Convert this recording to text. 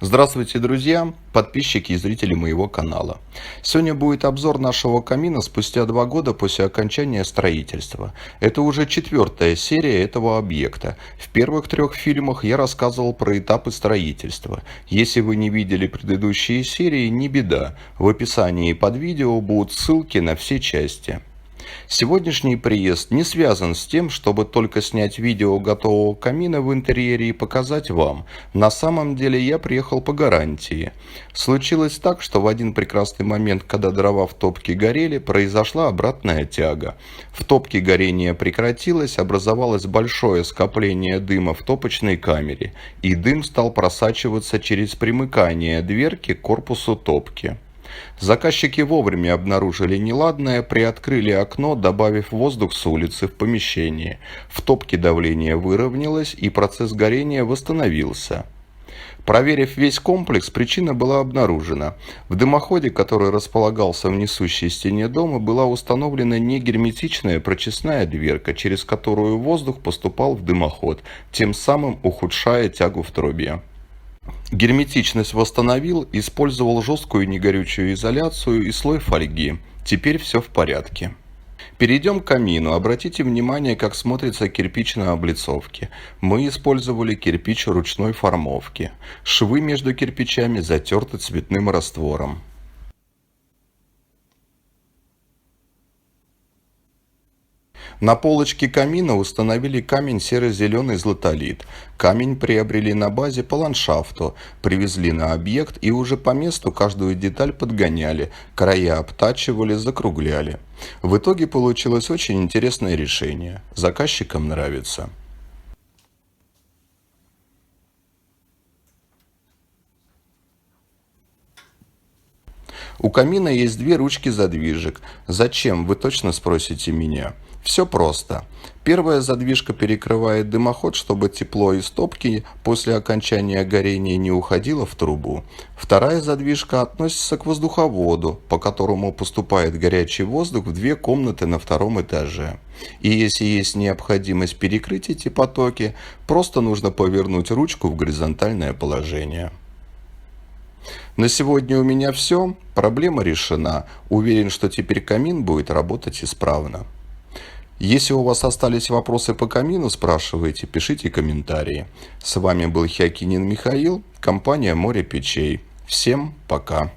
Здравствуйте, друзья, подписчики и зрители моего канала. Сегодня будет обзор нашего камина спустя 2 года после окончания строительства. Это уже 4-я серия этого объекта. В первых 3 фильмах я рассказывал про этапы строительства. Если вы не видели предыдущие серии, не беда. В описании под видео будут ссылки на все части. Сегодняшний приезд не связан с тем, чтобы только снять видео готового камина в интерьере и показать вам. На самом деле я приехал по гарантии. Случилось так, что в один прекрасный момент, когда дрова в топке горели, произошла обратная тяга. В топке горение прекратилось, образовалось большое скопление дыма в топочной камере, и дым стал просачиваться через примыкание дверки к корпусу топки. Заказчики вовремя обнаружили неладное, приоткрыли окно, добавив воздух с улицы в помещение. В топке давление выровнялось, и процесс горения восстановился. Проверив весь комплекс, причина была обнаружена. В дымоходе, который располагался в несущей стене дома, была установлена негерметичная прочистная дверка, через которую воздух поступал в дымоход, тем самым ухудшая тягу в трубе. Герметичность восстановил, использовал жесткую негорючую изоляцию и слой фольги. Теперь все в порядке. Перейдем к камину. Обратите внимание, как смотрится кирпич на облицовке. Мы использовали кирпич ручной формовки. Швы между кирпичами затерты цветным раствором. На полочке камина установили камень серо-зеленый златолит. Камень приобрели на базе по ландшафту, привезли на объект и уже по месту каждую деталь подгоняли, края обтачивали, закругляли. В итоге получилось очень интересное решение. Заказчикам нравится. У камина есть 2 ручки задвижек. Зачем, вы точно спросите меня? Все просто. Первая задвижка перекрывает дымоход, чтобы тепло из топки после окончания горения не уходило в трубу. Вторая задвижка относится к воздуховоду, по которому поступает горячий воздух в 2 комнаты на 2-м этаже. И если есть необходимость перекрыть эти потоки, просто нужно повернуть ручку в горизонтальное положение. На сегодня у меня все. Проблема решена. Уверен, что теперь камин будет работать исправно. Если у вас остались вопросы по камину, спрашивайте, пишите комментарии. С вами был Хиакинин Михаил, компания «Море печей». Всем пока.